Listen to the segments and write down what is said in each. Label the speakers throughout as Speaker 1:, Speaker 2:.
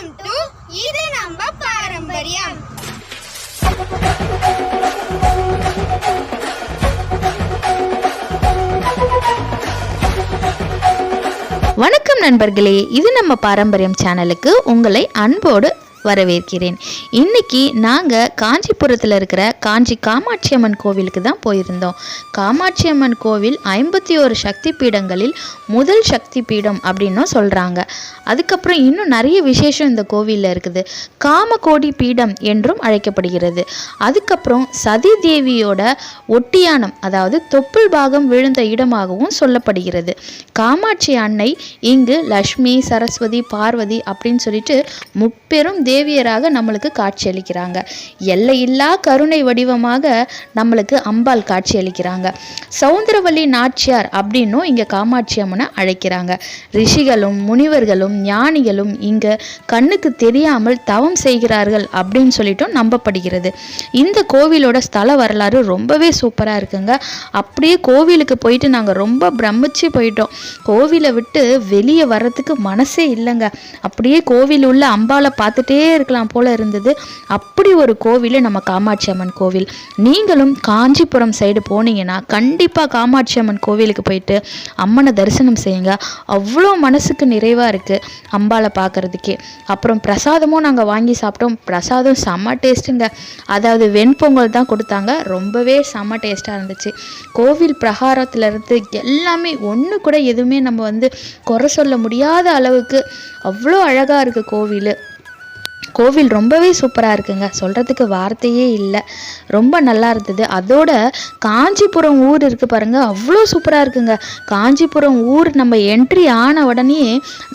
Speaker 1: Welcome to இது நம்ம பாரம்பரியம்.
Speaker 2: வணக்கம் நண்பர்களே, இது நம்ம பாரம்பரியம் சேனலுக்கு உங்களை அன்போடு வரவேற்கிறேன். இன்னைக்கு நாங்கள் காஞ்சிபுரத்தில் இருக்கிற காஞ்சி காமாட்சி அம்மன் கோவிலுக்கு தான் போயிருந்தோம். காமாட்சி அம்மன் கோவில் 51 சக்தி பீடங்களில் முதல் சக்தி பீடம் அப்படின்னும் சொல்கிறாங்க. அதுக்கப்புறம் இன்னும் நிறைய விசேஷம் இந்த கோவிலில் இருக்குது. காமகோடி பீடம் என்றும் அழைக்கப்படுகிறது. அதுக்கப்புறம் சதி தேவியோட ஒட்டியானம், அதாவது தொப்புள் பாகம் விழுந்த இடமாகவும் சொல்லப்படுகிறது. காமாட்சி அன்னை இங்கு லக்ஷ்மி, சரஸ்வதி, பார்வதி அப்படின்னு சொல்லிட்டு முப்பெரும் தேவியராக நம்மளுக்கு காட்சியளிக்கிறாங்க. எல்லையில்லா கருணை வடிவமாக நம்மளுக்கு அம்பாள் காட்சியளிக்கிறாங்க. சௌந்தரவல்லி நாச்சியார் அப்படின்னும் இங்கே காமாட்சி அம்மனை அழைக்கிறாங்க. ரிஷிகளும் முனிவர்களும் ஞானிகளும் இங்கே கண்ணுக்கு தெரியாமல் தவம் செய்கிறார்கள் அப்படின்னு சொல்லிட்டும் நம்பப்படுகிறது. இந்த கோவிலோட ஸ்தல வரலாறு ரொம்பவே சூப்பராக இருக்குங்க. அப்படியே கோவிலுக்கு போயிட்டு நாங்கள் ரொம்ப பிரமிச்சு போயிட்டோம். கோவிலை விட்டு வெளியே வர்றதுக்கு மனசே இல்லைங்க. அப்படியே கோவில் உள்ள அம்பாளை பார்த்துட்டே இருக்கலாம் போல இருந்தது. அப்படி ஒரு கோவில் நம்ம காமாட்சி அம்மன் கோவில். நீங்களும் காஞ்சிபுரம் சைடு போனீங்கன்னா கண்டிப்பாக காமாட்சி அம்மன் கோவிலுக்கு போயிட்டு அம்மனை தரிசனம் செய்யுங்க. அவ்வளோ மனசுக்கு நிறைவாக இருக்குது அம்பாளை பார்க்குறதுக்கே. அப்புறம் பிரசாதமும் நாங்கள் வாங்கி சாப்பிட்டோம். பிரசாதம் செம்ம டேஸ்ட்டுங்க. அதாவது வெண்பொங்கல் தான் கொடுத்தாங்க. ரொம்பவே செம்ம டேஸ்ட்டாக இருந்துச்சு. கோவில் பிரகாரத்தில் இருந்து எல்லாமே ஒன்று கூட எதுவுமே நம்ம குறை சொல்ல முடியாத அளவுக்கு அவ்வளோ அழகாக இருக்குது கோவில். கோவில் ரொம்பவே சூப்பராக இருக்குங்க. சொல்கிறதுக்கு வார்த்தையே இல்லை. ரொம்ப நல்லா இருந்தது. அதோட காஞ்சிபுரம் ஊர் இருக்குது பாருங்கள், அவ்வளோ சூப்பராக இருக்குங்க. காஞ்சிபுரம் ஊர் நம்ம என்ட்ரி ஆன உடனே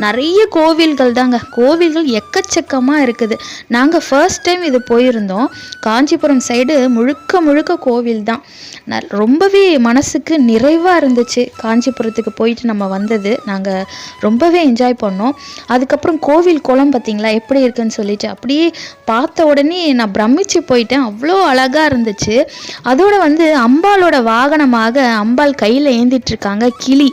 Speaker 2: நிறைய கோவில்கள் தாங்க. கோவில்கள் எக்கச்சக்கமாக இருக்குது. நாங்கள் ஃபர்ஸ்ட் டைம் இது போயிருந்தோம். காஞ்சிபுரம் சைடு முழுக்க முழுக்க கோவில் தான். ரொம்பவே மனசுக்கு நிறைவாக இருந்துச்சு. காஞ்சிபுரத்துக்கு போயிட்டு நம்ம வந்தது நாங்கள் ரொம்பவே என்ஜாய் பண்ணோம். அதுக்கப்புறம் கோவில் குளம் பார்த்திங்களா எப்படி இருக்குன்னு சொல்லிட்டு அப்படியே பார்த்த உடனே நான் பிரமிச்சு போயிட்டேன். அவ்வளோ அழகாக இருந்துச்சு. அதோட அம்பாளோட வாகனமாக அம்பாள் கையில் ஏந்திட்டு இருக்காங்க கிளி.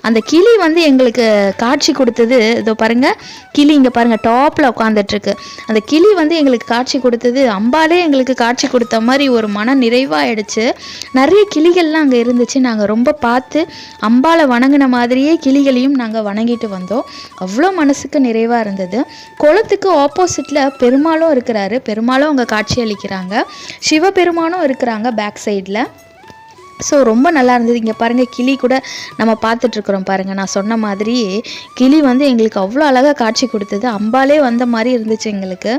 Speaker 2: அந்த கிளி எங்களுக்கு காட்சி கொடுத்தது இதோ பாருங்கள். கிளி இங்கே பாருங்கள் டாப்பில் உட்காந்துட்ருக்கு. அந்த கிளி எங்களுக்கு காட்சி கொடுத்தது அம்பாலே எங்களுக்கு காட்சி கொடுத்த மாதிரி ஒரு மன நிறைவாகிடுச்சு. நிறைய கிளிகள்லாம் அங்கே இருந்துச்சு. நாங்கள் ரொம்ப பார்த்து அம்பாளை வணங்கின மாதிரியே கிளிகளையும் நாங்கள் வணங்கிட்டு வந்தோம். அவ்வளோ மனசுக்கு நிறைவாக இருந்தது. குளத்துக்கு ஆப்போசிட்டில் பெருமாளும் இருக்கிறாரு. பெருமாளும் அங்கே காட்சி அளிக்கிறாங்க. சிவபெருமானும் இருக்கிறாங்க பேக் சைடில். ஸோ ரொம்ப நல்லா இருந்தது. இங்கே பாருங்கள் கிளி கூட நம்ம பார்த்துட்ருக்குறோம் பாருங்கள். நான் சொன்ன மாதிரி கிளி எங்களுக்கு அவ்வளோ அழகாக காட்சி கொடுத்தது. அம்பாலே வந்த மாதிரி இருந்துச்சு. எங்களுக்கு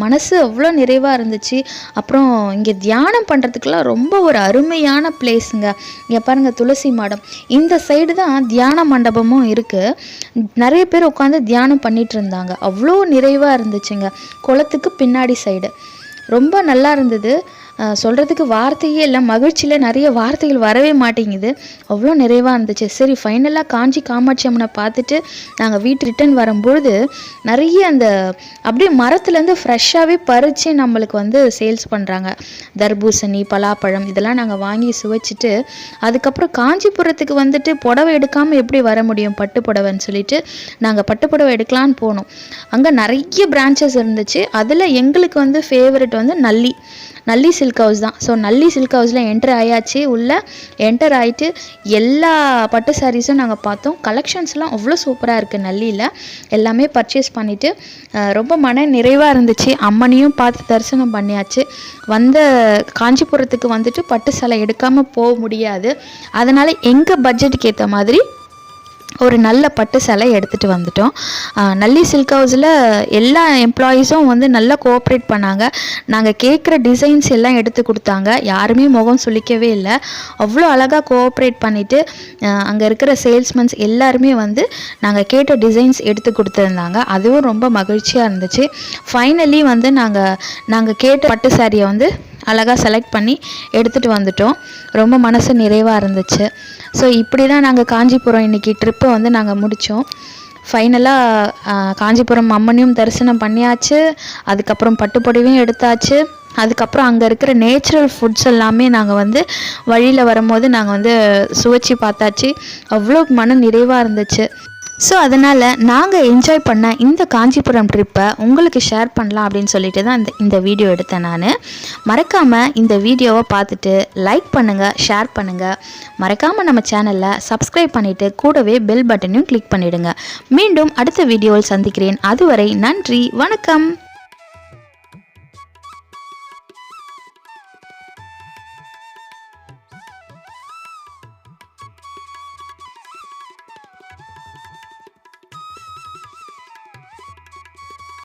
Speaker 2: மனசு அவ்வளோ நிறைவாக இருந்துச்சு. அப்புறம் இங்கே தியானம் பண்ணுறதுக்கெல்லாம் ரொம்ப ஒரு அருமையான பிளேஸுங்க. இங்கே பாருங்கள் துளசி மாடம். இந்த சைடு தான் தியான மண்டபமும் இருக்குது. நிறைய பேர் உட்காந்து தியானம் பண்ணிகிட்டு இருந்தாங்க. அவ்வளோ நிறைவாக இருந்துச்சுங்க. குளத்துக்கு பின்னாடி சைடு ரொம்ப நல்லா இருந்தது. சொல்கிறதுக்கு வார்த்தையே இல்லை. மகிழ்ச்சியில் நிறைய வார்த்தைகள் வரவே மாட்டேங்குது. அவ்வளோ நிறைவாக இருந்துச்சு. சரி, ஃபைனலாக காஞ்சி காமாட்சி அம்மனை பார்த்துட்டு நாங்கள் வீட்டு ரிட்டன் வரும்பொழுது நிறைய அந்த அப்படியே மரத்துலேருந்து ஃப்ரெஷ்ஷாகவே பறித்து நம்மளுக்கு சேல்ஸ் பண்ணுறாங்க. தர்பூசணி, பலாப்பழம் இதெல்லாம் நாங்கள் வாங்கி சுவைச்சிட்டு அதுக்கப்புறம் காஞ்சிபுரத்துக்கு புடவை எடுக்காமல் எப்படி வர முடியும், பட்டு புடவைன்னு சொல்லிட்டு நாங்கள் பட்டு புடவை எடுக்கலான்னு போனோம். அங்கே நிறைய பிரான்ச்சஸ் இருந்துச்சு. அதில் எங்களுக்கு ஃபேவரட் நல்லி சில்க் ஹவுஸ் தான். ஸோ நல்லி சில்க் ஹவுஸில் என்டர் ஆயாச்சு. உள்ளே என்டர் ஆகிட்டு எல்லா பட்டு சாரீஸும் நாங்கள் பார்த்தோம். கலெக்ஷன்ஸ்லாம் அவ்வளோ சூப்பராக இருக்குது. நல்லியில் எல்லாமே பர்ச்சேஸ் பண்ணிவிட்டு ரொம்ப மன நிறைவாக இருந்துச்சு. அம்மனையும் பார்த்து தரிசனம் பண்ணியாச்சு. காஞ்சிபுரத்துக்கு பட்டு சேலை எடுக்காமல் போக முடியாது. அதனால் எங்கள் பட்ஜெட்டுக்கு ஏற்ற மாதிரி ஒரு நல்ல பட்டு சேலை எடுத்துகிட்டு வந்துட்டோம். நல்லி சில்க் ஹவுஸில் எல்லா எம்ப்ளாயீஸும் நல்லா கோஆப்ரேட் பண்ணாங்க. நாங்கள் கேட்குற டிசைன்ஸ் எல்லாம் எடுத்து கொடுத்தாங்க. யாருமே முகம் சுளிக்கவே இல்லை. அவ்வளோ அழகாக கோஆப்ரேட் பண்ணிவிட்டு அங்கே இருக்கிற சேல்ஸ்மென்ஸ் எல்லாருமே நாங்கள் கேட்ட டிசைன்ஸ் எடுத்து கொடுத்துருந்தாங்க. அதுவும் ரொம்ப மகிழ்ச்சியாக இருந்துச்சு. ஃபைனலி நாங்கள் கேட்ட பட்டு சாரியை அழகாக செலக்ட் பண்ணி எடுத்துகிட்டு வந்துட்டோம். ரொம்ப மனசு நிறைவாக இருந்துச்சு. ஸோ இப்படி தான் நாங்கள் காஞ்சிபுரம் இன்றைக்கி ட்ரிப்பை நாங்கள் முடித்தோம். ஃபைனலாக காஞ்சிபுரம் அம்மனையும் தரிசனம் பண்ணியாச்சு. அதுக்கப்புறம் பட்டுப்புடவையும் எடுத்தாச்சு. அதுக்கப்புறம் அங்கே இருக்கிற நேச்சுரல் ஃபுட்ஸ் எல்லாமே நாங்கள் வழியில் வரும்போது நாங்கள் சுவைச்சி பார்த்தாச்சு. அவ்வளோ மன நிறைவாக இருந்துச்சு. ஸோ அதனால் நாங்கள் என்ஜாய் பண்ண இந்த காஞ்சிபுரம் ட்ரிப்பை உங்களுக்கு ஷேர் பண்ணலாம் அப்படின்னு சொல்லிட்டு தான் இந்த வீடியோ எடுத்தேன் நான். மறக்காமல் இந்த வீடியோவை பார்த்துட்டு லைக் பண்ணுங்கள், ஷேர் பண்ணுங்கள். மறக்காமல் நம்ம சேனலில் சப்ஸ்கிரைப் பண்ணிவிட்டு கூடவே பெல் பட்டனையும் கிளிக் பண்ணிவிடுங்க. மீண்டும் அடுத்த வீடியோவில் சந்திக்கிறேன். அதுவரை நன்றி, வணக்கம்.